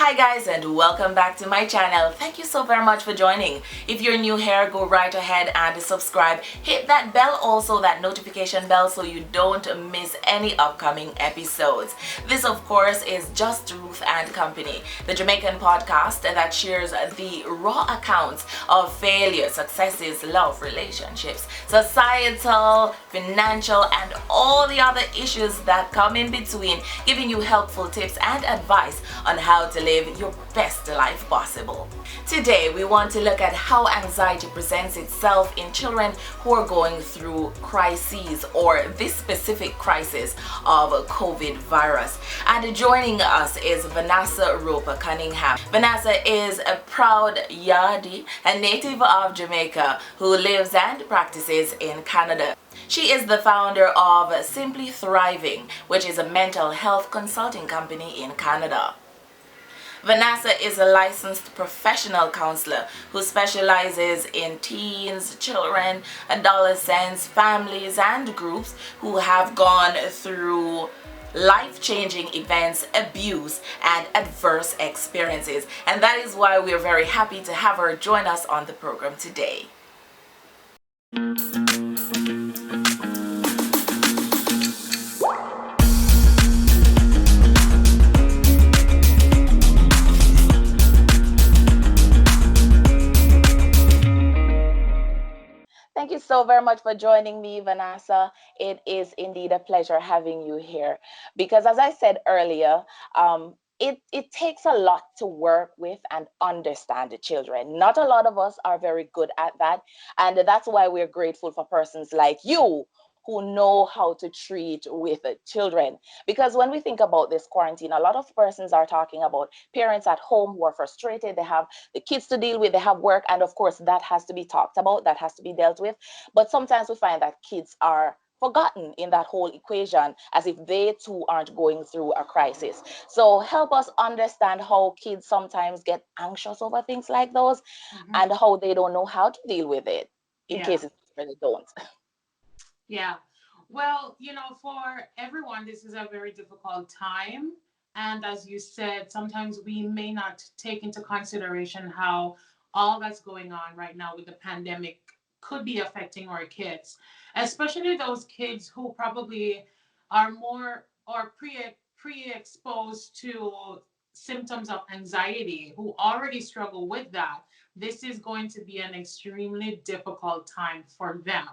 Hi guys, and welcome back to my channel. Thank you so very much for joining. If you're new here, go right ahead and subscribe. Hit that bell also, that notification bell, so you don't miss any upcoming episodes. This of course is Justruth Company, the Jamaican podcast that shares the raw accounts of failure, successes, love, relationships, societal, financial, and all the other issues that come in between, giving you helpful tips and advice on how to live your best life possible. Today we want to look at how anxiety presents itself in children who are going through crises, or this specific crisis of COVID virus. And joining us is Vanessa Roper-Cunningham. Vanessa is a proud Yardie, a native of Jamaica who lives and practices in Canada. She is the founder of Simply Thriving, which is a mental health consulting company in Canada. Vanessa is a licensed professional counselor who specializes in teens, children, adolescents, families, and groups who have gone through life-changing events, abuse, and adverse experiences. And that is why we are very happy to have her join us on the program today. Thank you so very much for joining me, Vanessa. It is indeed a pleasure having you here because, as I said earlier, it takes a lot to work with and understand the children. Not a lot of us are very good at that. And that's why we're grateful for persons like you who know how to treat with children. Because when we think about this quarantine, a lot of persons are talking about parents at home who are frustrated. They have the kids to deal with, they have work, and of course that has to be talked about, that has to be dealt with. But sometimes we find that kids are forgotten in that whole equation, as if they too aren't going through a crisis. So help us understand how kids sometimes get anxious over things like those, and how they don't know how to deal with it in cases where they don't. Yeah. Well, for everyone, this is a very difficult time. And as you said, sometimes we may not take into consideration how all that's going on right now with the pandemic could be affecting our kids, especially those kids who probably are more or pre-exposed to symptoms of anxiety, who already struggle with that. This is going to be an extremely difficult time for them.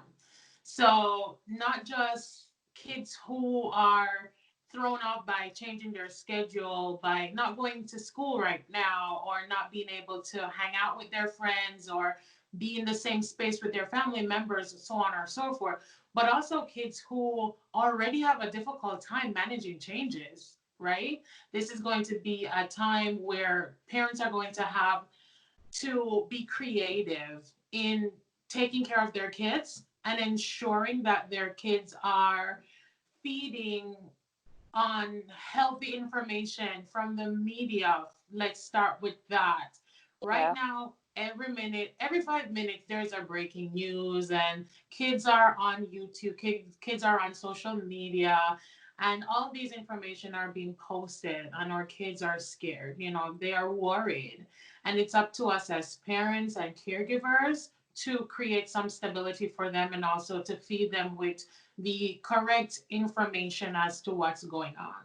So, not just kids who are thrown off by changing their schedule, by not going to school right now, or not being able to hang out with their friends, or be in the same space with their family members, and so on and so forth, but also kids who already have a difficult time managing changes, right? This is going to be a time where parents are going to have to be creative in taking care of their kids and ensuring that their kids are feeding on healthy information from the media. Let's start with that. Right Yeah. now, every minute, every 5 minutes, there's a breaking news, and kids are on YouTube, kids are on social media, and all these information are being posted, and our kids are scared. They are worried. And it's up to us as parents and caregivers to create some stability for them and also to feed them with the correct information as to what's going on.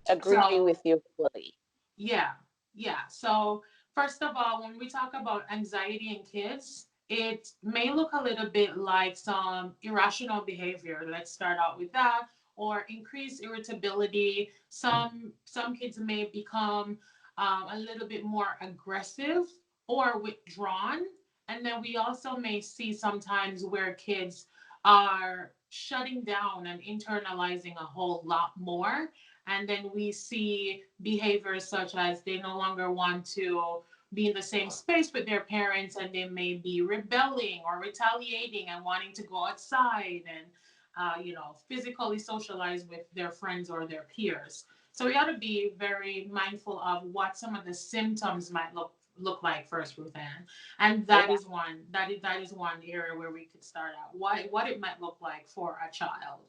Agree with So, you fully. yeah, yeah. So, first of all, when we talk about anxiety in kids, it may look a little bit like some irrational behavior. Let's start out with that, or increased irritability. Some kids may become a little bit more aggressive or withdrawn, and then we also may see sometimes where kids are shutting down and internalizing a whole lot more, and then we see behaviors such as they no longer want to be in the same space with their parents, and they may be rebelling or retaliating and wanting to go outside and physically socialize with their friends or their peers. So we ought to be very mindful of what some of the symptoms might look like first, Ruth Ann. And Yeah. that is one area where we could start out. What it might look like for a child.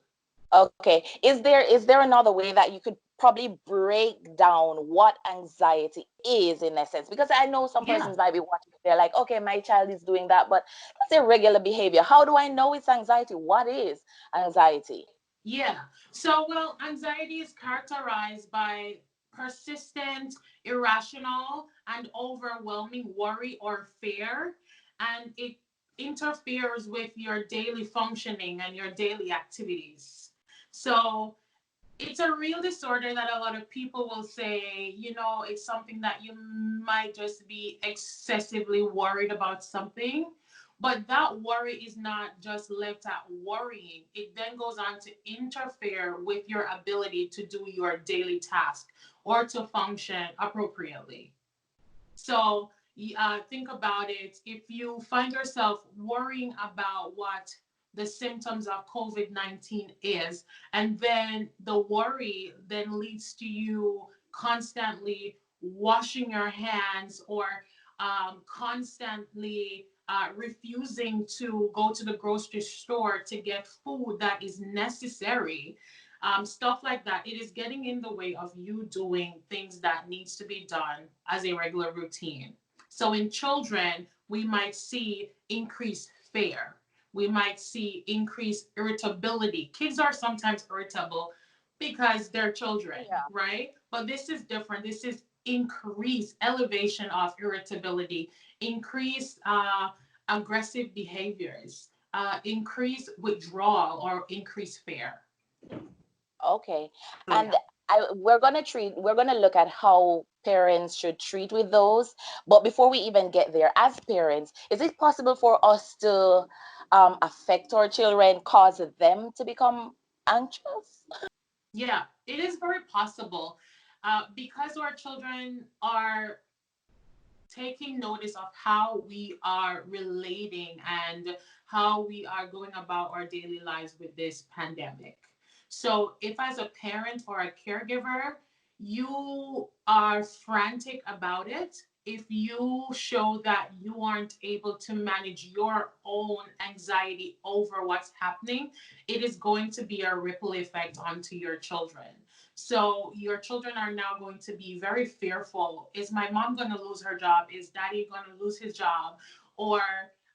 Okay. Is there another way that you could probably break down what anxiety is in essence? Because I know some Yeah. persons might be watching, they're like, okay, my child is doing that, but that's irregular behavior. How do I know it's anxiety? What is anxiety? Yeah. So, well, anxiety is characterized by persistent, irrational, and overwhelming worry or fear, and it interferes with your daily functioning and your daily activities. So, it's a real disorder that a lot of people will say, it's something that you might just be excessively worried about something. But that worry is not just left at worrying. It then goes on to interfere with your ability to do your daily task or to function appropriately. So think about it. If you find yourself worrying about what the symptoms of COVID-19 is, and then the worry then leads to you constantly washing your hands or constantly refusing to go to the grocery store to get food that is necessary, stuff like that, it is getting in the way of you doing things that needs to be done as a regular routine. So in children, we might see increased fear. We might see increased irritability. Kids are sometimes irritable because they're children, Yeah. right? But this is different. This is increased elevation of irritability, increased aggressive behaviors, increased withdrawal, or increased fear. Okay. So And yeah. we're gonna look at how parents should treat with those. But before we even get there, as parents, is it possible for us to affect our children, cause them to become anxious? Yeah, it is very possible because our children are taking notice of how we are relating and how we are going about our daily lives with this pandemic. So, if as a parent or a caregiver, you are frantic about it, if you show that you aren't able to manage your own anxiety over what's happening, it is going to be a ripple effect onto your children. So your children are now going to be very fearful. Is my mom going to lose her job? Is daddy going to lose his job? Or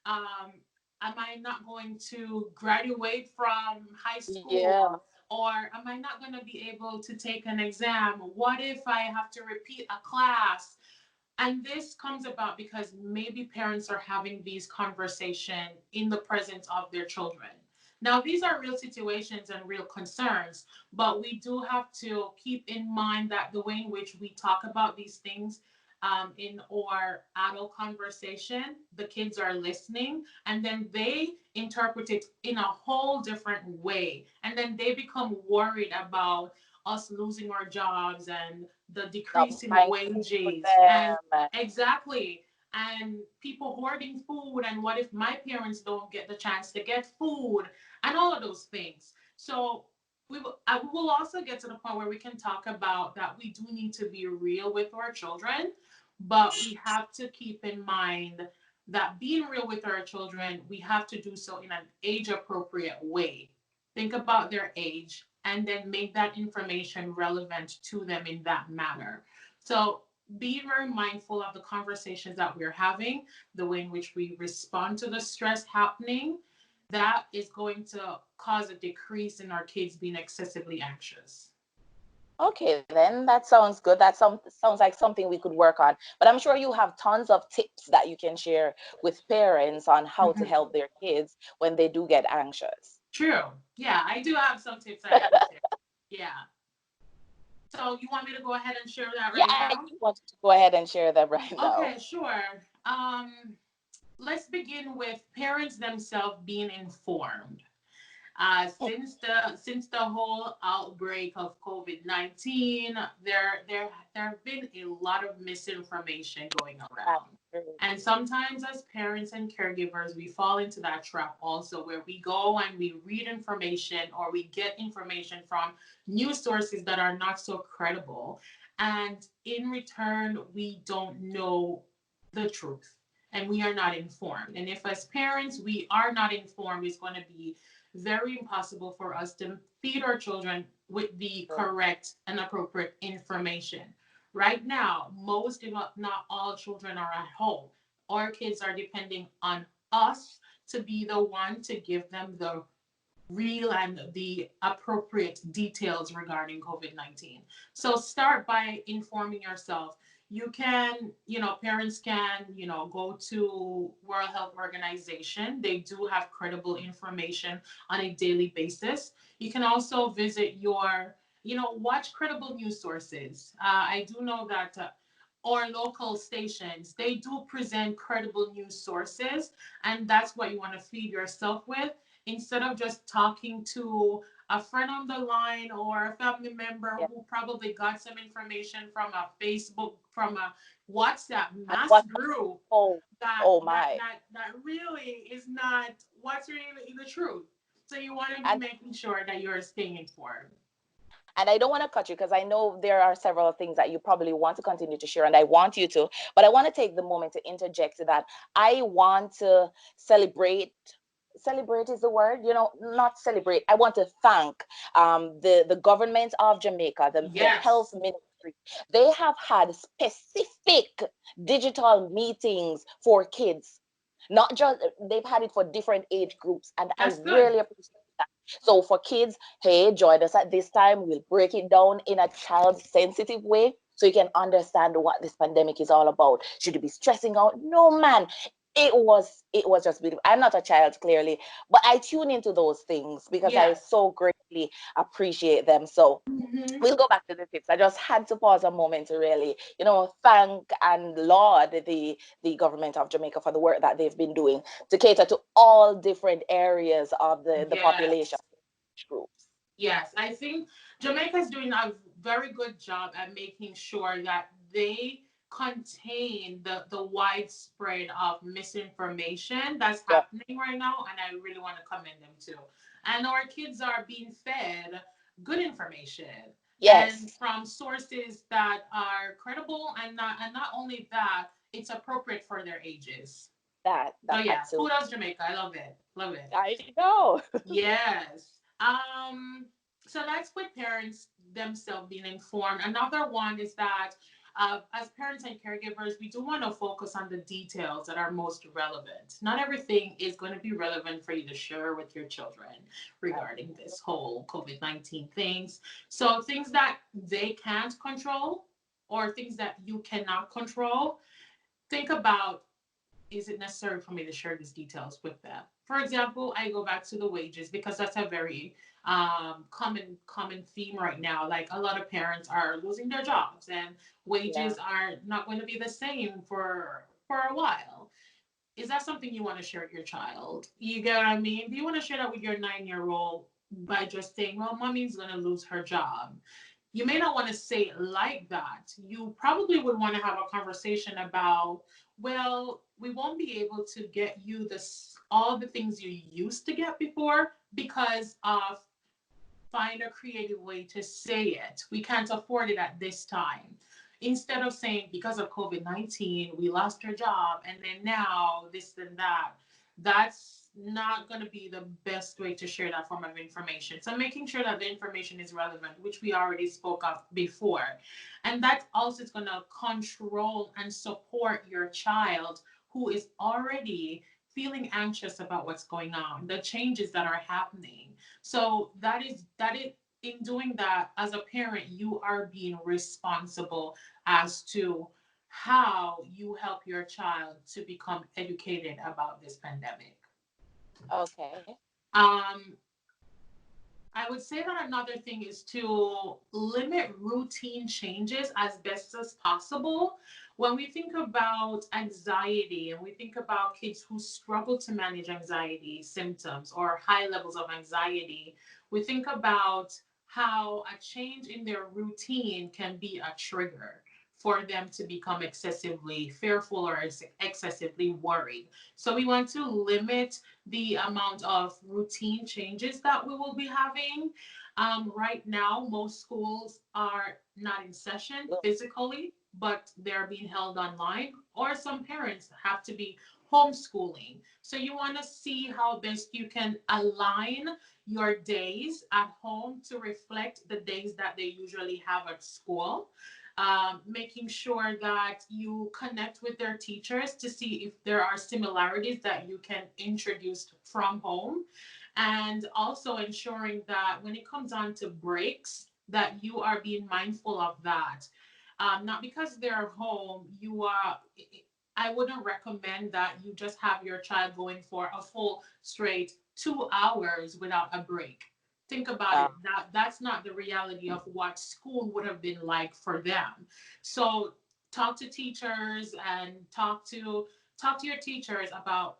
um, am I not going to graduate from high Yeah. school? Or am I not going to be able to take an exam? What if I have to repeat a class? And this comes about because maybe parents are having these conversations in the presence of their children. Now, these are real situations and real concerns, but we do have to keep in mind that the way in which we talk about these things in our adult conversation, the kids are listening and then they interpret it in a whole different way. And then they become worried about us losing our jobs and the Not decrease in buying food for wages and them. exactly, and people hoarding food, and what if my parents don't get the chance to get food, and all of those things. So we will also get to the point where we can talk about that we do need to be real with our children, but we have to keep in mind that being real with our children, we have to do so in an age appropriate way. Think about their age and then make that information relevant to them in that manner. So be very mindful of the conversations that we're having, the way in which we respond to the stress happening. That is going to cause a decrease in our kids being excessively anxious. Okay, then that sounds good. Sounds like something we could work on. But I'm sure you have tons of tips that you can share with parents on how to Mhm. help their kids when they do get anxious. True. Yeah, I do have some tips that I can share. Yeah. So you want me to go ahead and share that Yeah, right I now? wanted to go ahead and share them right now. Okay, sure. Let's begin with parents themselves being informed. Since the whole outbreak of COVID-19, there have been a lot of misinformation going That's around. true. And sometimes as parents and caregivers, we fall into that trap also where we go and we read information or we get information from news sources that are not so credible. And in return, we don't know the truth and we are not informed. And if as parents we are not informed, it's going to be very impossible for us to feed our children with the Mm. correct and appropriate information. Right now, most, if not all, children are at home. Our kids are depending on us to be the one to give them the real and the appropriate details regarding COVID-19. So start by informing yourself. You can, parents can, go to World Health Organization. They do have credible information on a daily basis. You can also visit watch credible news sources. I do know that or local stations, they do present credible news sources, and that's what you want to feed yourself with instead of just talking to a friend on the line or a family member Yeah. who probably got some information from a Facebook, from a WhatsApp And mass what? group Oh, that oh that my. that that really is not what's really the truth. So you want to be And making sure that you're staying informed. and I don't want to cut you because I know there are several things that you probably want to continue to share, and I want you to. But I want to take the moment to interject that I want to celebrate. Celebrate is the word, not celebrate. I want to thank the government of Jamaica, the health Yes, ministry. They have had specific digital meetings for kids. Not just they've had it for different age groups, and I that's good. really appreciate that. So for kids, hey, join us at this time. We'll break it down in a child sensitive way so you can understand what this pandemic is all about. Should you be stressing out? No, man. It was just beautiful. I'm not a child, clearly, but I tune into those things because I Yes. so greatly appreciate them. So Hmm. we'll go back to the tips. I just had to pause a moment to really, thank and laud the government of Jamaica for the work that they've been doing to cater to all different areas of the population Yes. groups. Yes, I think Jamaica is doing a very good job at making sure that they contain the widespread of misinformation that's Yep. happening right now, and I really want to commend them too. And our kids are being fed good information and Yes, from sources that are credible, and not only that, it's appropriate for their ages. So that yeah, absolutely. kudos Jamaica. I love it. Love it. I know. Yes. So that's with parents themselves being informed. Another one is that as parents and caregivers, we do want to focus on the details that are most relevant. Not everything is going to be relevant for you to share with your children regarding this whole COVID-19 things. So things that they can't control or things that you cannot control, think about, is it necessary for me to share these details with them? For example, I go back to the wages because that's a very common theme right now. Like a lot of parents are losing their jobs and Yeah. wages are not going to be the same for a while. Is that something you want to share with your child? You get what I mean? Do you want to share that with your 9-year old by just saying, well, mommy's going to lose her job? You may not want to say it like that. You probably would want to have a conversation about, well, we won't be able to get you this all the things you used to get before because of, find a creative way to say it. We can't afford it at this time. Instead of saying because of COVID-19, we lost our job and then now this and that, that's not going to be the best way to share that form of information. So making sure that the information is relevant, which we already spoke of before. And that also is going to control and support your child who is already feeling anxious about what's going on, the changes that are happening. So that is in doing that as a parent, you are being responsible as to how you help your child to become educated about this pandemic. Okay. Um, I would say that another thing is to limit routine changes as best as possible. When we think about anxiety and we think about kids who struggle to manage anxiety symptoms or high levels of anxiety, we think about how a change in their routine can be a trigger for them to become excessively fearful or excessively worried. So we want to limit the amount of routine changes that we will be having. Right now, most schools are not in session Well, physically, but they're being held online, or some parents have to be homeschooling. So you want to see how best you can align your days at home to reflect the days that they usually have at school. Making sure that you connect with their teachers to see if there are similarities that you can introduce from home, and also ensuring that when it comes on to breaks, that you are being mindful of that. Not because they're home, you are. I wouldn't recommend that you just have your child going for a full straight 2 hours without a break. Think about Uh, it. That's not the reality of what school would have been like for them. So talk to teachers and talk to your teachers about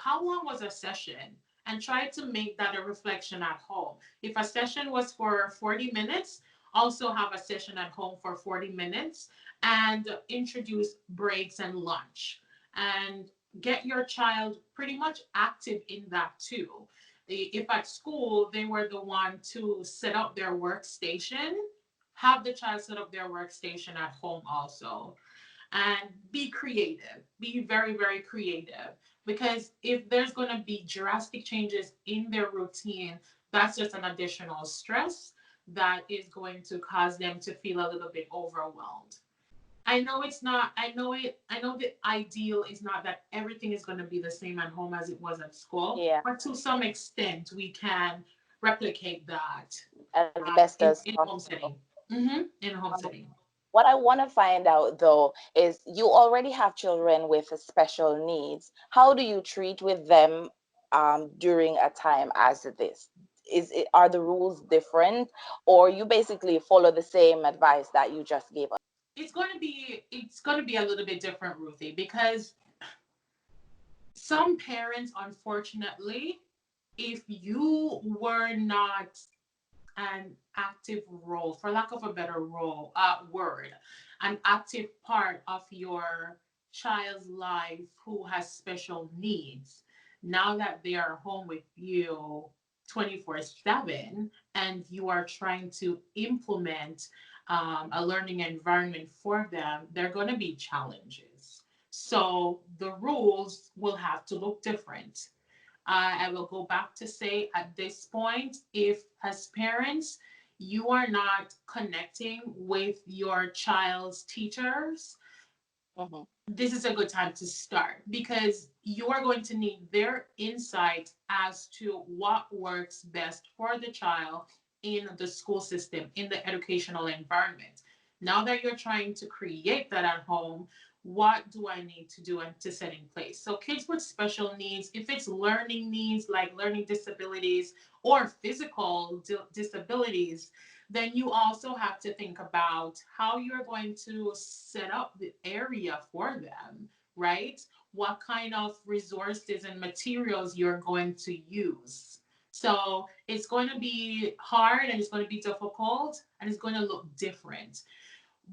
how long was a session, and try to make that a reflection at home. If a session was for 40 minutes, also have a session at home for 40 minutes, and introduce breaks and lunch, and get your child pretty much active in that too. If at school they were the one to set up their workstation, have the child set up their workstation at home also, and be creative. Be very, very creative. Because if there's going to be drastic changes in their routine, that's just an additional stress that is going to cause them to feel a little bit overwhelmed. I know it's not, I know the ideal is not that everything is going to be the same at home as it was at school, yeah, but to some extent, we can replicate that as best as in home possible. setting. In home Um, setting. what I want to find out though is you already have children with special needs. How do you treat with them during a time as this? Are the rules different, or you basically follow the same advice that you just gave us? It's going to be a little bit different, Ruthie, because some parents, unfortunately, if you were not an active role, for lack of a better word, an active part of your child's life who has special needs, now that they are home with you 24/7, and you are trying to implement a learning environment for them, there are going to be challenges. So the rules will have to look different. I will go back to say at this point, if as parents, you are not connecting with your child's teachers, Mhm. this is a good time to start, because you are going to need their insight as to what works best for the child in the school system, in the educational environment. Now that you're trying to create that at home, what do I need to do and to set in place? So, kids with special needs, if it's learning needs like learning disabilities or physical disabilities, then you also have to think about how you're going to set up the area for them, right? What kind of resources and materials you're going to use. So it's going to be hard, and it's going to be difficult, and it's going to look different.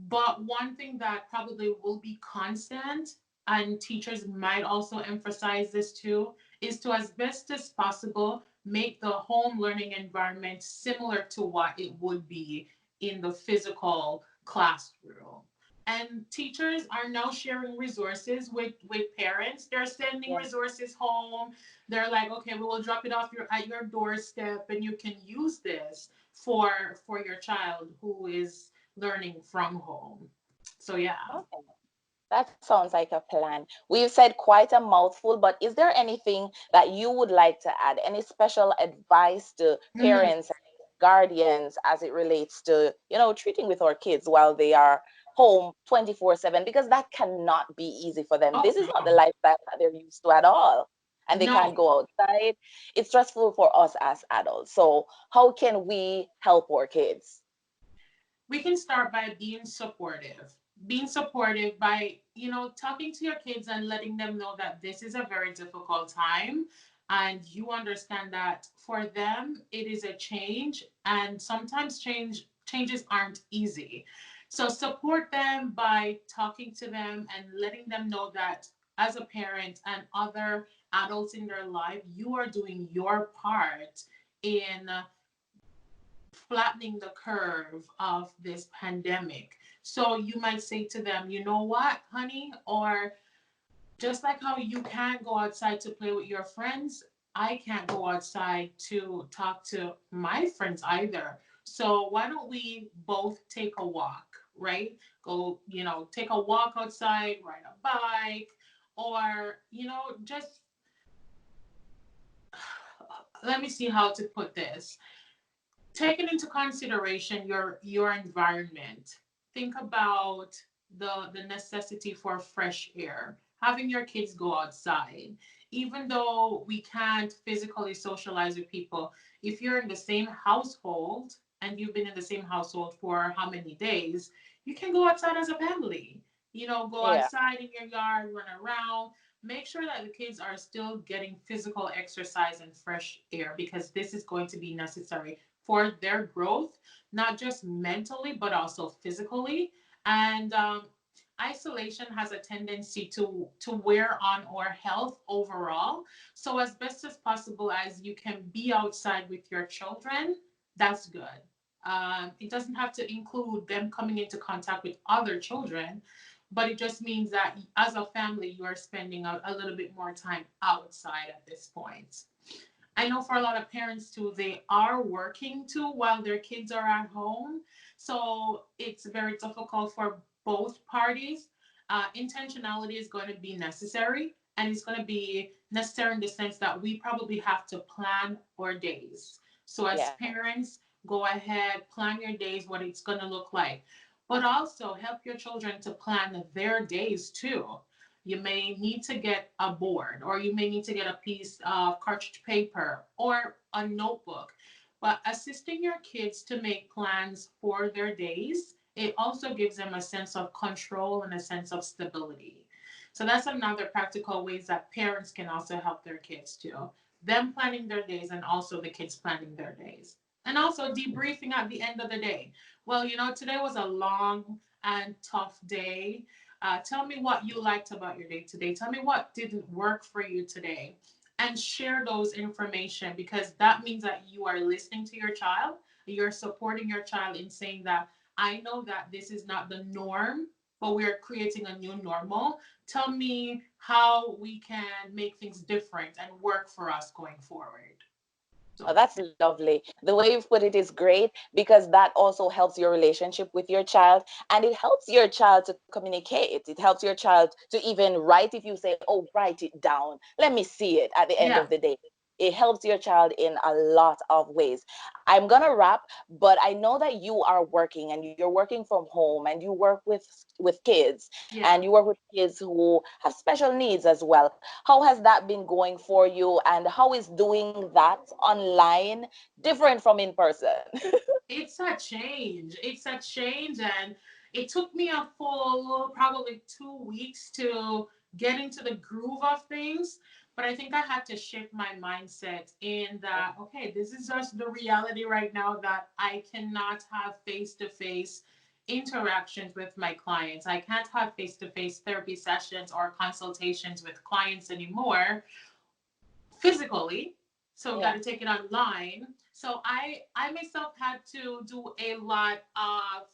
But one thing that probably will be constant, and teachers might also emphasize this too, is to, as best as possible, make the home learning environment similar to what it would be in the physical classroom. And teachers are now sharing resources with parents. They're sending Yeah. resources home. They're like, okay, we will drop it off at your doorstep, and you can use this for your child who is learning from home. So yeah. Okay. That sounds like a plan. We've said quite a mouthful, but is there anything that you would like to add? Any special advice to Mhm. parents and guardians as it relates to, treating with our kids while they are home 24/7? Because that cannot be easy for them. Oh This is not the no, lifestyle that they're used to at all. And they can't no. go outside. It's stressful for us as adults. So, how can we help our kids? We can start by being supportive by talking to your kids and letting them know that this is a very difficult time, and you understand that for them it is a change, and sometimes changes aren't easy. So support them by talking to them and letting them know that as a parent and other adults in their life, you are doing your part in flattening the curve of this pandemic. So you might say to them, you know what, honey, or Just like how you can't go outside to play with your friends, I can't go outside to talk to my friends either. So why don't we both take a walk, right? Go, take a walk outside, ride a bike, or, just let me see how to put this. Taking into consideration your environment, think about the necessity for fresh air, having your kids go outside. Even though we can't physically socialize with people, if you're in the same household and you've been in the same household for how many days, you can go outside as a family. Go Yeah. outside in your yard, run around. Make sure that the kids are still getting physical exercise and fresh air, because this is going to be necessary for their growth, not just mentally, but also physically. And isolation has a tendency to wear on our health overall. So as best as possible as you can be outside with your children, that's good. It doesn't have to include them coming into contact with other children, but it just means that as a family, you are spending a little bit more time outside at this point. I know for a lot of parents too, they are working too while their kids are at home. So it's very difficult for both parties. Intentionality is going to be necessary, and it's going to be necessary in the sense that we probably have to plan our days. So as Yeah. parents, go ahead, plan your days, what it's going to look like. But also help your children to plan their days too. You may need to get a board, or you may need to get a piece of cartridge paper or a notebook. But assisting your kids to make plans for their days, it also gives them a sense of control and a sense of stability. So that's another practical ways that parents can also help their kids too. Them planning their days and also the kids planning their days. And also debriefing at the end of the day. Well, today was a long and tough day. Tell me what you liked about your day today. Tell me what didn't work for you today. And share those information, because that means that you are listening to your child. You're supporting your child in saying that I know that this is not the norm, but we're creating a new normal. Tell me how we can make things different and work for us going forward. Oh, So, that's lovely. The way you've put it is great because that also helps your relationship with your child, and it helps your child to communicate. It helps your child to even write. If you say, "Oh, write it down, let me see it at the end of yeah. the day." It helps your child in a lot of ways. I'm gonna wrap, but I know that you are working and you're working from home and you work with kids and Yeah. you work with kids who have special needs as well. How has that been going for you, and how is doing that online different from in person? It's a change. It's a change. And it took me a full probably 2 weeks to get into the groove of things. But I think I had to shift my mindset in that, okay, this is just the reality right now, that I cannot have face to face interactions with my clients. I can't have face to face therapy sessions or consultations with clients anymore physically, so got Yeah. to take it online. So I myself had to do a lot of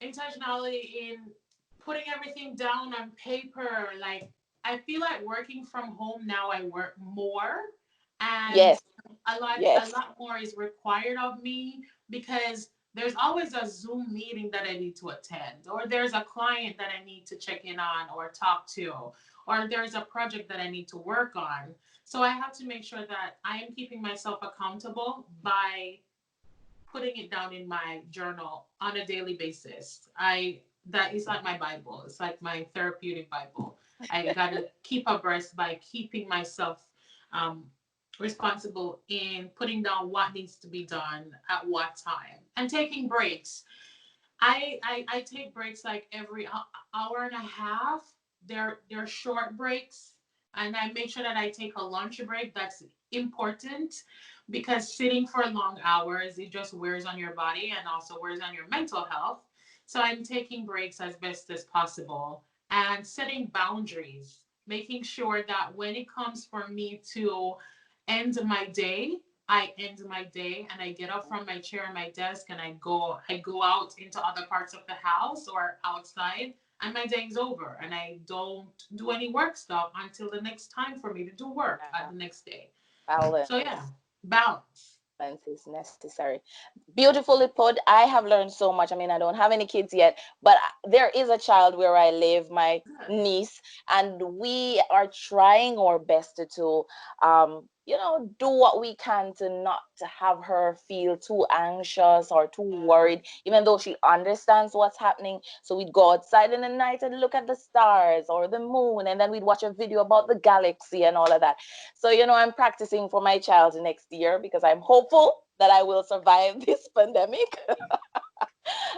intentionality in putting everything down on paper. Like, I feel like working from home now, I work more, and Yes. a Yes. lot more is required of me, because there's always a Zoom meeting that I need to attend, or there's a client that I need to check in on or talk to, or there's a project that I need to work on. So I have to make sure that I am keeping myself accountable by putting it down in my journal on a daily basis. I That is like my Bible. It's like my therapeutic Bible. I gotta keep abreast by keeping myself um, responsible in putting down what needs to be done at what time, and taking breaks. I take breaks like every hour and a half. They're short breaks, and I make sure that I take a lunch break. That's important, because sitting for long hours, it just wears on your body and also wears on your mental health. So I'm taking breaks as best as possible and setting boundaries, making sure that when it comes for me to end my day, I end my day and I get up from my chair and my desk, and I go out into other parts of the house or outside, and my day is over, and I don't do any work stuff until the next time for me to do work at the next day. So yeah, Balance. balance. Balance is necessary. Beautifully put. I have learned so much. I mean, I don't have any kids yet, but there is a child where I live, my Good. niece, and we are trying our best do what we can to not to have her feel too anxious or too Yeah. worried, even though she understands what's happening. So we'd go outside in the night and look at the stars or the moon, and then we'd watch a video about the galaxy and all of that. So, I'm practicing for my child next year because I'm hopeful that I will survive this pandemic.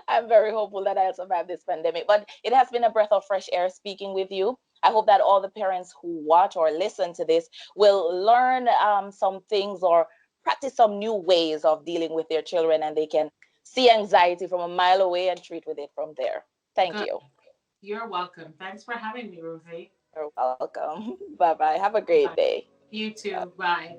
I'm very hopeful that I'll survive this pandemic. But it has been a breath of fresh air speaking with you. I hope that all the parents who watch or listen to this will learn some things or practice some new ways of dealing with their children, and they can see anxiety from a mile away and treat with it from there. Thank Good. you. You're welcome. Thanks for having me, Ruthie. You're welcome. Bye bye. Have a great Bye. day. You Bye. too. Bye.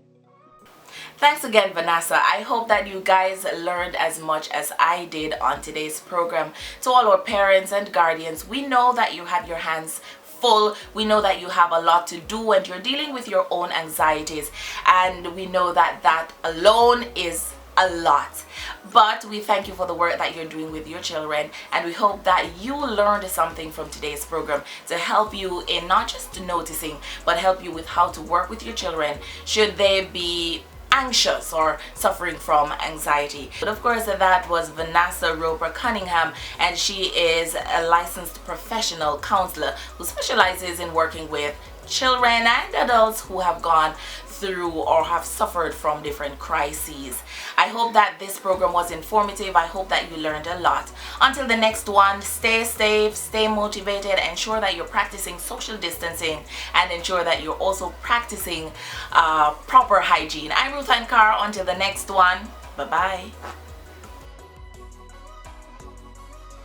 Thanks again, Vanessa. I hope that you guys learned as much as I did on today's program. To all our parents and guardians, we know that you have your hands full. We know that you have a lot to do and you're dealing with your own anxieties. And we know that that alone is a lot. But we thank you for the work that you're doing with your children, and we hope that you learned something from today's program to help you in not just noticing, but help you with how to work with your children should they be anxious or suffering from anxiety. But of course, that was Vanessa Roper-Cunningham, and she is a licensed professional counselor who specializes in working with children and adults who have gone through or have suffered from different crises. I hope that this program was informative. I hope that you learned a lot. Until the next one, stay safe, stay motivated, ensure that you're practicing social distancing, and ensure that you're also practicing proper hygiene. I'm Ruth and Cara. Until the next one, bye bye.